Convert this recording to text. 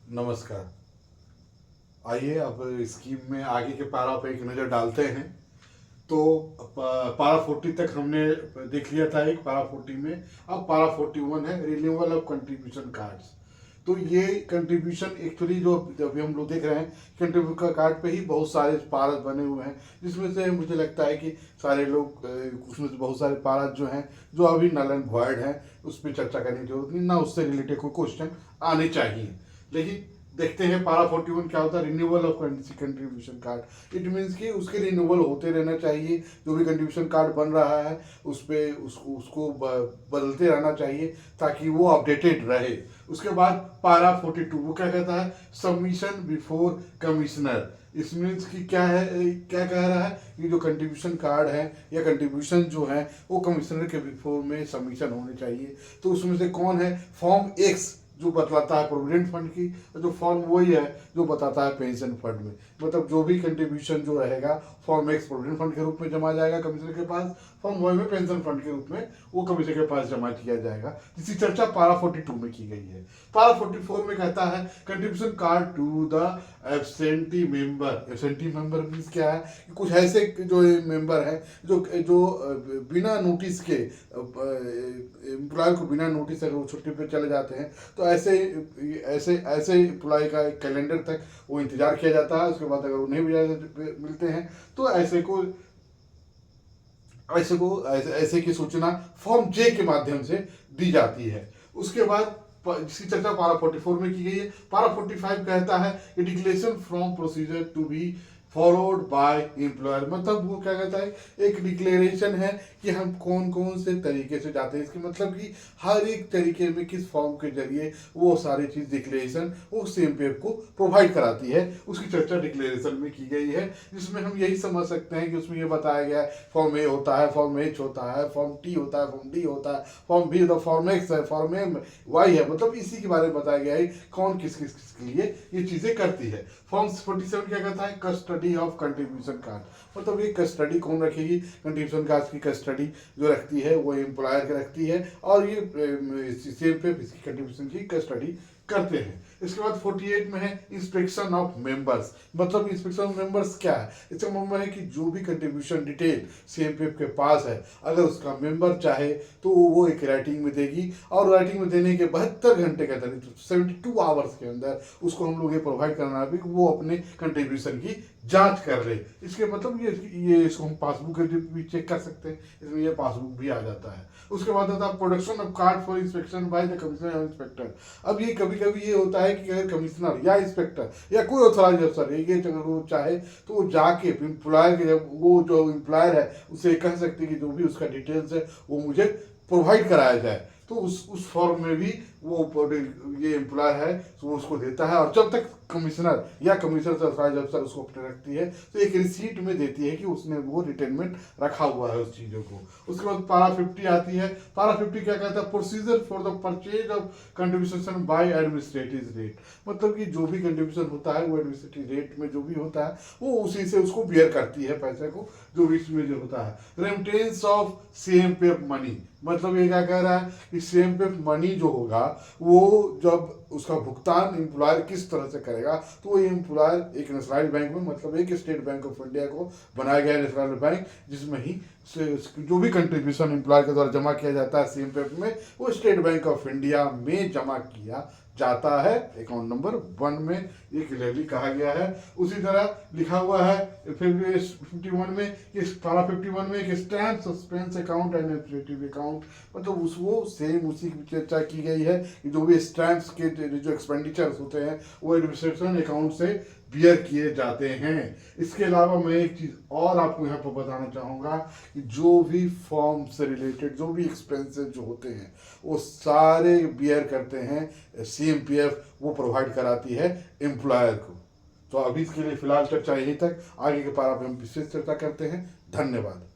नमस्कार। आइए अब स्कीम में आगे के पारा पे एक नज़र डालते हैं। तो पारा 40 तक हमने देख लिया था, एक पारा 40 में। अब पारा 41 है रिन्यूअल ऑफ कंट्रीब्यूशन कार्ड्स। तो ये कंट्रीब्यूशन एक्चुअली जो अभी हम लोग देख रहे हैं, कंट्रीब्यूशन कार्ड पे ही बहुत सारे पारा बने हुए हैं, जिसमें से मुझे लगता है कि सारे लोग उसमें से बहुत सारे पारा जो हैं जो अभी नल एंड वॉइड हैं, उस पर चर्चा करने की जरूरत नहीं, ना उससे रिलेटेड कोई क्वेश्चन आने चाहिए। लेकिन देखते हैं पारा 41 क्या होता है। Renewal of contribution card, it means कि उसके रिन्यूअल होते रहना चाहिए। जो भी कंट्रीब्यूशन कार्ड बन रहा है उस पर उसको बदलते रहना चाहिए ताकि वो अपडेटेड रहे। उसके बाद पारा 42 वो क्या कहता है, सबमिशन बिफोर कमिश्नर। इस मीन्स कि क्या है, क्या कह रहा है कि जो कंट्रीब्यूशन कार्ड है या कंट्रीब्यूशन जो है वो कमिश्नर के बिफोर में सबमिशन होने चाहिए। तो उसमें से कौन है, फॉर्म एक्स जो बतलाता है प्रोविडेंट फंड की, और जो फॉर्म वही है जो बताता है पेंशन फंड में। मतलब जो भी कंट्रीब्यूशन जो रहेगा फॉर्म एक्स प्रोविडेंट फंड के रूप में जमा जाएगा कमिश्नर के पास, फॉर्म वाई में पेंशन फंड के रूप में वो कमिश्नर के पास जमा किया जाएगा, जिसकी चर्चा पारा 42 में की गई है। पारा 44 में कहता है contribution card to the absentee member. Absentee member means क्या है कि कुछ ऐसे जो मेंबर है जो जो बिना नोटिस के एम्प्लॉय को बिना नोटिस अगर वो छुट्टी पे चले जाते हैं, तो ऐसे ऐसे ऐसे एम्प्लॉय का एक कैलेंडर तक वो इंतजार किया जाता है। उसके बाद अगर उन्हें भी मिलते हैं तो ऐसे की सूचना फॉर्म जे के माध्यम से दी जाती है। उसके बाद जिसकी चर्चा पारा 44 में की गई है। पारा 45 कहता है declaration from procedure to be followed by employer. मतलब वो क्या कहता है, एक डिक्लेरेशन है कि हम कौन कौन से तरीके से जाते हैं। इसकी मतलब कि हर एक तरीके में किस फॉर्म के जरिए वो सारी चीज़ डिक्लेरेशन वो सीएमपीएफ को प्रोवाइड कराती है, उसकी चर्चा डिक्लेरेशन में की गई है। जिसमें हम यही समझ सकते हैं कि उसमें ये बताया गया है फॉर्म ए होता है, फॉर्म एच होता है, फॉर्म टी होता है, फॉर्म डी होता है, फॉर्म बी होता है, फॉर्म एक्स है, फॉर्म एम वाई है। मतलब इसी के बारे में बताया गया है कौन किस किस के लिए ये चीज़ें करती है। फॉर्म 47 क्या कहता है, कस्टडी ऑफ कंट्रीब्यूशन कार्ड। मतलब ये कस्टडी कौन रखेगी, कंट्रीब्यूशन कार्ड की कस्टडी जो रखती है वो एम्प्लॉयर के रखती है, और ये सेम पे इसकी कंट्रीब्यूशन की कस्टडी करते हैं। इसके बाद 48 में है इंस्पेक्शन ऑफ मेंबर्स। मतलब इंस्पेक्शन ऑफ मेंबर्स क्या है, इसका मतलब है कि जो भी कंट्रीब्यूशन डिटेल सीएमपीएफ के पास है, अगर उसका मेंबर चाहे तो वो एक राइटिंग में देगी, और राइटिंग में देने के 72 घंटे के अंदर, 72 आवर्स के अंदर उसको हम लोग ये प्रोवाइड करना है कि वो अपने कंट्रीब्यूशन की जांच कर ले। इसके मतलब ये इसको हम पासबुक भी चेक कर सकते हैं, इसमें ये पासबुक भी आ जाता है। उसके बाद आता है production of card for inspection by the commissioner inspector. अब ये कभी कभी ये होता है कि अगर कमिश्नर या इंस्पेक्टर या कोई ऑथराइज अफसर है, ये अगर वो चाहे तो वो जाके एम्प्लॉयर के, वो जो एम्प्लॉयर है उससे कह सकते हैं कि जो भी उसका डिटेल्स है वो मुझे प्रोवाइड कराया जाए। तो उस फॉर्म में भी वो ये एम्प्लॉयर है तो वो उसको देता है, और जब तक कमिश्नर या कमिश्नर से ऑथराइज अफसर उसको अपने रखती है तो एक रिसीट में देती है कि उसने वो रिटेनमेंट रखा हुआ है उस चीज़ों को। उसके बाद पारा 50 आती है। पारा 50 क्या कहता है, procedure for the purchase of contribution by administrative rate. मतलब कि जो भी कंट्रीब्यूशन होता है वो एडमिनिस्ट्रेटिव रेट में जो भी होता है वो उसी से उसको बियर करती है पैसे को, जो भी इसमें जो होता है। Remittance of CMPF money. मतलब ये क्या कह रहा है कि सीएमपीएफ मनी जो होगा वो जब उसका भुगतान एम्प्लॉयर किस तरह से करेगा, तो वो एम्प्लॉयर एक नेशनलाइज्ड बैंक में, मतलब एक स्टेट बैंक ऑफ इंडिया को बनाया गया नेशनलाइज्ड बैंक, जिसमें ही जो भी कंट्रीब्यूशन एम्प्लॉयर के द्वारा जमा किया जाता है सीएमपीएफ में वो स्टेट बैंक ऑफ इंडिया में जमा किया जाता है। अकाउंट नंबर 1 में ये क्लियरली कहा गया है। उसी तरह लिखा हुआ है फिर 51 में, पारा 51 में एक stamp suspense account and administrative account. मतलब वो सेम उसी की चर्चा की गई है कि जो भी स्टैम्प्स के जो एक्सपेंडिचर्स होते हैं वो एडमिनिस्ट्रेशन अकाउंट से बियर किए जाते हैं। इसके अलावा मैं एक चीज़ और आपको यहाँ पर बताना चाहूँगा कि जो भी फॉर्म से रिलेटेड जो भी एक्सपेंसेस जो होते हैं वो सारे बियर करते हैं सीएमपीएफ, वो प्रोवाइड कराती है एम्प्लॉयर को। तो अभी इसके लिए फिलहाल चर्चा यहीं तक, आगे के पारा पे हम विशेष चर्चा करते हैं। धन्यवाद।